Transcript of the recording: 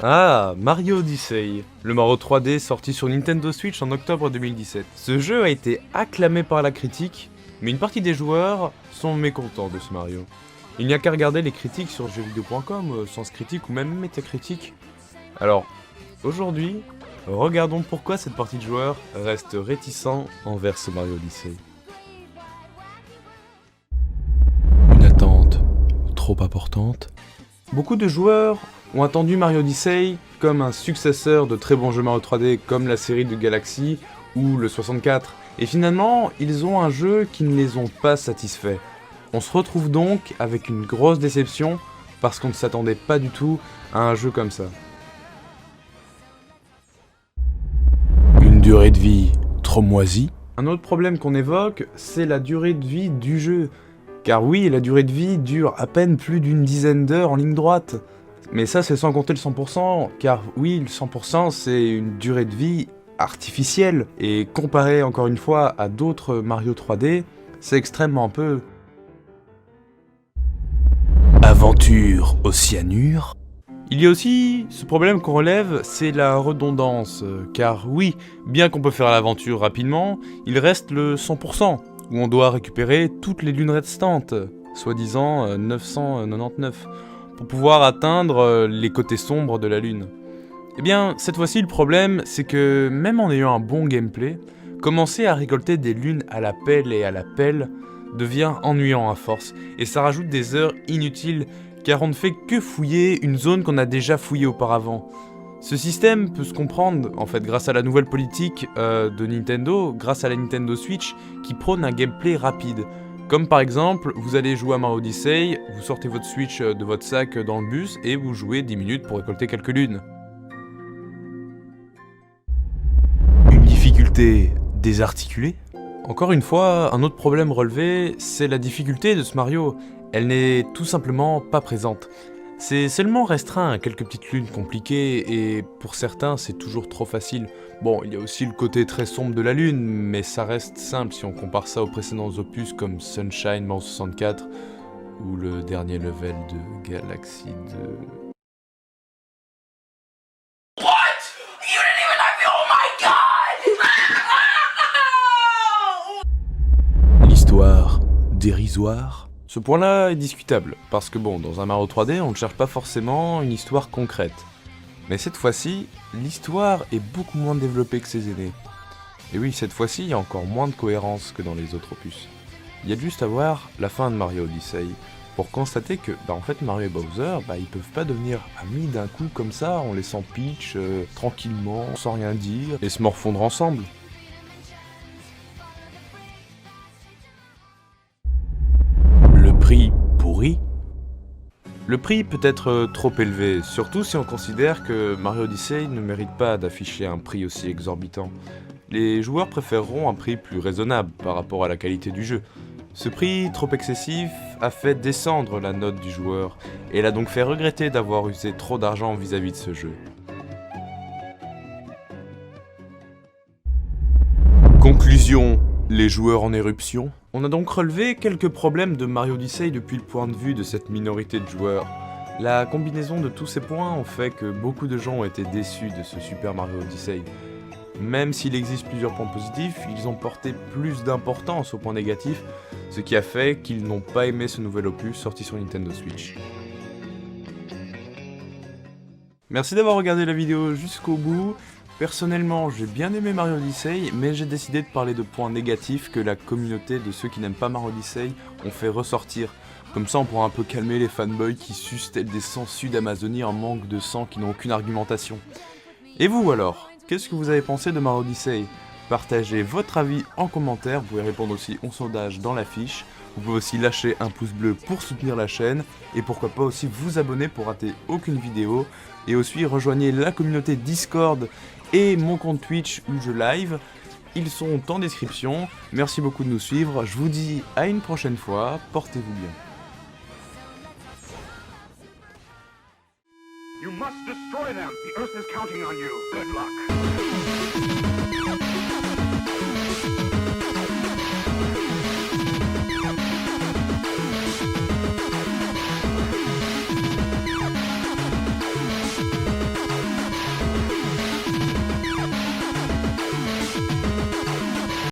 Ah, Mario Odyssey, le Mario 3D sorti sur Nintendo Switch en octobre 2017. Ce jeu a été acclamé par la critique, mais une partie des joueurs sont mécontents de ce Mario. Il n'y a qu'à regarder les critiques sur jeuxvideo.com, Sens Critique ou même Metacritic. Alors, aujourd'hui, regardons pourquoi cette partie de joueurs reste réticent envers ce Mario Odyssey. Une attente trop importante. Beaucoup de joueurs ont attendu Mario Odyssey comme un successeur de très bons jeux Mario 3D comme la série de Galaxy ou le 64, et finalement, ils ont un jeu qui ne les ont pas satisfaits. On se retrouve donc avec une grosse déception parce qu'on ne s'attendait pas du tout à un jeu comme ça. Une durée de vie trop moisie. Un autre problème qu'on évoque, c'est la durée de vie du jeu. Car oui, la durée de vie dure à peine plus d'une dizaine d'heures en ligne droite. Mais ça, c'est sans compter le 100%, car oui, le 100% c'est une durée de vie artificielle. Et comparé encore une fois à d'autres Mario 3D, c'est extrêmement peu. Aventure au cyanure. Il y a aussi ce problème qu'on relève, c'est la redondance. Car oui, bien qu'on peut faire l'aventure rapidement, il reste le 100%, où on doit récupérer toutes les lunes restantes, soi-disant 999. Pour pouvoir atteindre les côtés sombres de la lune. Eh bien, cette fois-ci, le problème, c'est que même en ayant un bon gameplay, commencer à récolter des lunes à la pelle et à la pelle devient ennuyant à force, et ça rajoute des heures inutiles, car on ne fait que fouiller une zone qu'on a déjà fouillée auparavant. Ce système peut se comprendre, en fait, grâce à la nouvelle politique de Nintendo, grâce à la Nintendo Switch, qui prône un gameplay rapide. Comme par exemple, vous allez jouer à Mario Odyssey, vous sortez votre Switch de votre sac dans le bus et vous jouez 10 minutes pour récolter quelques lunes. Une difficulté désarticulée. Encore une fois, un autre problème relevé, c'est la difficulté de ce Mario. Elle n'est tout simplement pas présente. C'est seulement restreint à quelques petites lunes compliquées et pour certains c'est toujours trop facile. Bon, il y a aussi le côté très sombre de la lune, mais ça reste simple si on compare ça aux précédents opus comme Sunshine Mario 64 ou le dernier level de Galaxy 2. What? You didn't even like me? Oh my god! L'histoire dérisoire. Ce point-là est discutable, parce que bon, dans un Mario 3D, on ne cherche pas forcément une histoire concrète. Mais cette fois-ci, l'histoire est beaucoup moins développée que ses aînés. Et oui, cette fois-ci, il y a encore moins de cohérence que dans les autres opus. Il y a juste à voir la fin de Mario Odyssey, pour constater que, en fait, Mario et Bowser, ils peuvent pas devenir amis d'un coup comme ça, en laissant Peach tranquillement, sans rien dire, et se morfondre ensemble. Prix pourri. Le prix peut être trop élevé, surtout si on considère que Mario Odyssey ne mérite pas d'afficher un prix aussi exorbitant. Les joueurs préféreront un prix plus raisonnable par rapport à la qualité du jeu. Ce prix trop excessif a fait descendre la note du joueur, et l'a donc fait regretter d'avoir usé trop d'argent vis-à-vis de ce jeu. Conclusion. Les joueurs en éruption. On a donc relevé quelques problèmes de Mario Odyssey depuis le point de vue de cette minorité de joueurs. La combinaison de tous ces points ont fait que beaucoup de gens ont été déçus de ce Super Mario Odyssey. Même s'il existe plusieurs points positifs, ils ont porté plus d'importance aux points négatifs, ce qui a fait qu'ils n'ont pas aimé ce nouvel opus sorti sur Nintendo Switch. Merci d'avoir regardé la vidéo jusqu'au bout. Personnellement, j'ai bien aimé Mario Odyssey, mais j'ai décidé de parler de points négatifs que la communauté de ceux qui n'aiment pas Mario Odyssey ont fait ressortir. Comme ça, on pourra un peu calmer les fanboys qui sucent tels des sangsues d'Amazonie en manque de sang qui n'ont aucune argumentation. Et vous alors, qu'est-ce que vous avez pensé de Mario Odyssey? Partagez votre avis en commentaire, vous pouvez répondre aussi au sondage dans la fiche. Vous pouvez aussi lâcher un pouce bleu pour soutenir la chaîne, et pourquoi pas aussi vous abonner pour rater aucune vidéo. Et aussi rejoignez la communauté Discord et mon compte Twitch où je live. Ils sont en description. Merci beaucoup de nous suivre. Je vous dis à une prochaine fois. Portez-vous bien. You must destroy them. The Earth is counting on you. Good luck.